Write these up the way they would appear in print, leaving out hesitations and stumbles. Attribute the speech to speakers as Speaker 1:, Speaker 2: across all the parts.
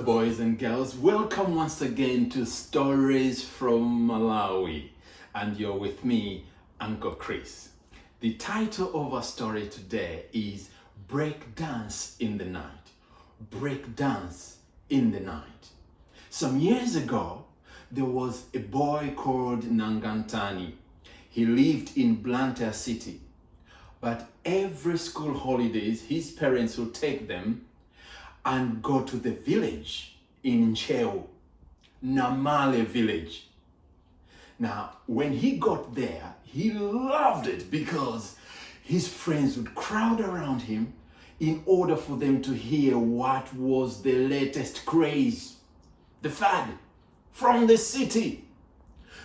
Speaker 1: boys and girls, welcome once again to Stories from Malawi, and you're with me, Uncle Chris. The title of our story today is Breakdance in the Night. Breakdance in the Night. Some years ago, there was a boy called Nangantani. He lived in Blantyre city, but every school holidays, his parents would take them and go to the village in Ncheo, NAMALE village. Now, when he got there, he loved it because his friends would crowd around him in order for them to hear what was the latest craze, the fad from the city.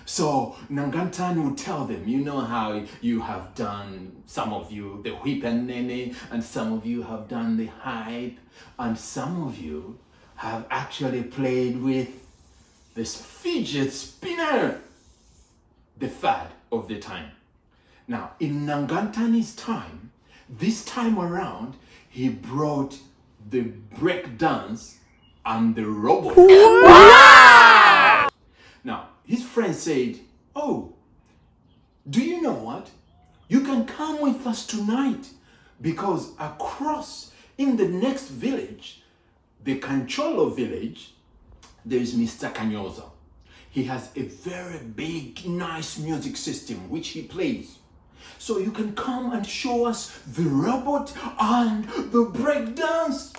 Speaker 1: So Nangantani would tell them, you know how you have done, some of you, the whip and nene, and some of you have done the hype, and some of you have actually played with this fidget spinner, the fad of the time. Now, in Nangantani's time, this time around, he brought the break dance and the robot. Wow! Now, his friend said, oh, do you know what? You can come with us tonight because across in the next village, the Kancholo village, there is Mr. Kanyoza. He has a very big, nice music system which he plays. So you can come and show us the robot and the breakdance.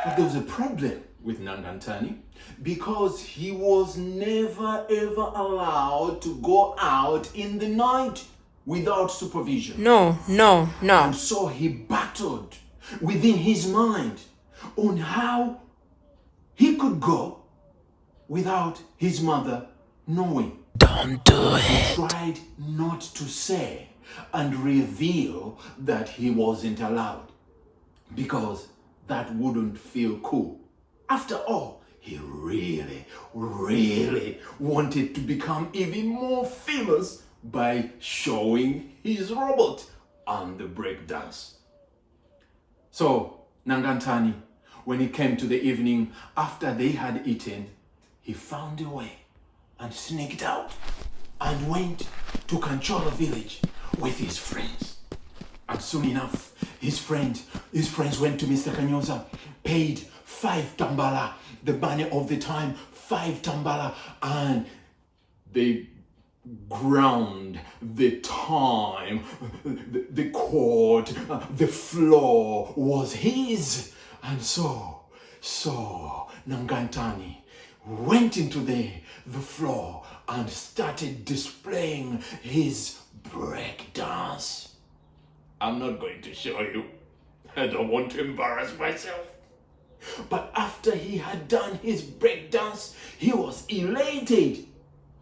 Speaker 1: But there was a problem with Nangantani because he was never ever allowed to go out in the night without supervision.
Speaker 2: No.
Speaker 1: And so he battled within his mind on how he could go without his mother knowing.
Speaker 2: Don't do
Speaker 1: He tried not to say and reveal that he wasn't allowed because that wouldn't feel cool. After all, he really wanted to become even more famous by showing his robot on the breakdance. So Nangantani, when it came to the evening after they had eaten, he found a way and sneaked out and went to Kancholo village with his friends. And soon enough, his friends went to Mr. Kanyoza, paid 5 tambala, the money of the time, 5 tambala, and they ground the time, the chord, the floor was his. And so Nangantani went into the floor and started displaying his break dance. I'm not going to show you. I don't want to embarrass myself. But after he had done his break dance, he was elated.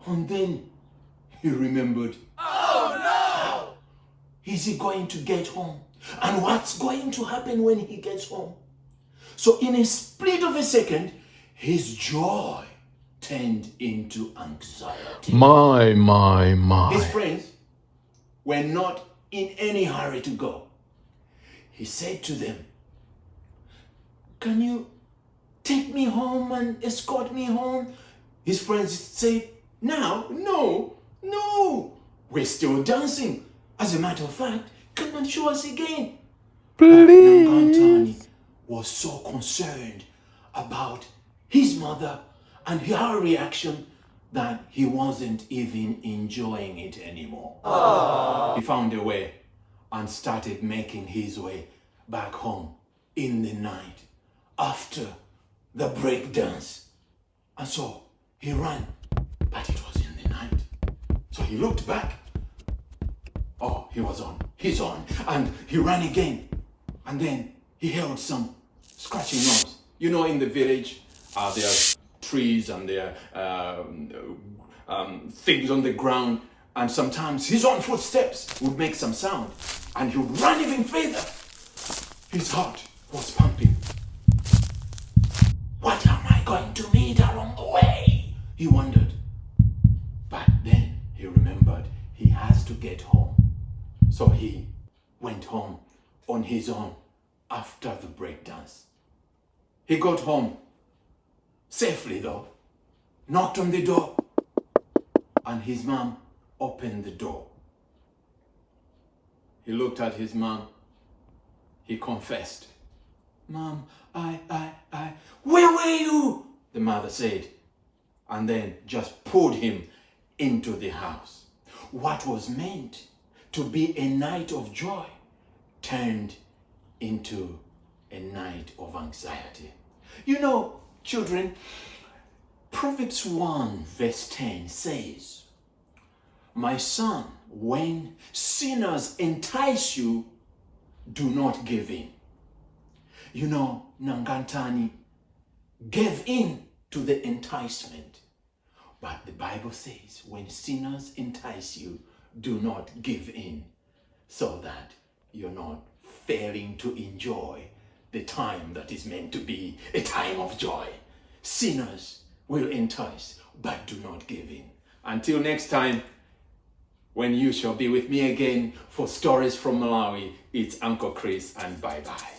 Speaker 1: And then he remembered, oh no! How is he going to get home? And what's going to happen when he gets home? So in a split of a second, his joy turned into anxiety.
Speaker 3: My.
Speaker 1: His friends were not in any hurry to go. He said to them, can you take me home and escort me home? His friends said, now? No. We're still dancing. As a matter of fact, come and show us again.
Speaker 3: Please.
Speaker 1: Nangantani was so concerned about his mother and her reaction that he wasn't even enjoying it anymore. Aww. He found a way and started making his way back home in the night after the break dance. And so he ran, but it was in the night. So he looked back. Oh, he's on. And he ran again. And then he heard some scratching noise. You know, in the village, there are trees and there are things on the ground. And sometimes his own footsteps would make some sound. And he would run even further. His heart was pumping. What am I going to meet along the way? He wondered. But then he remembered he has to get home. So he went home on his own after the breakdance. He got home safely though, knocked on the door, and his mom opened the door. He looked at his mom. He confessed. Mom, where were you? The mother said, and then just pulled him into the house. What was meant to be a night of joy turned into a night of anxiety. You know, children, Proverbs 1 verse 10 says, my son, when sinners entice you, do not give in. You know, Nangantani gave in to the enticement. But the Bible says, when sinners entice you, do not give in, so that you're not failing to enjoy the time that is meant to be a time of joy. Sinners will entice, but do not give in. Until next time, when you shall be with me again for Stories from Malawi, it's Uncle Chris, and bye-bye.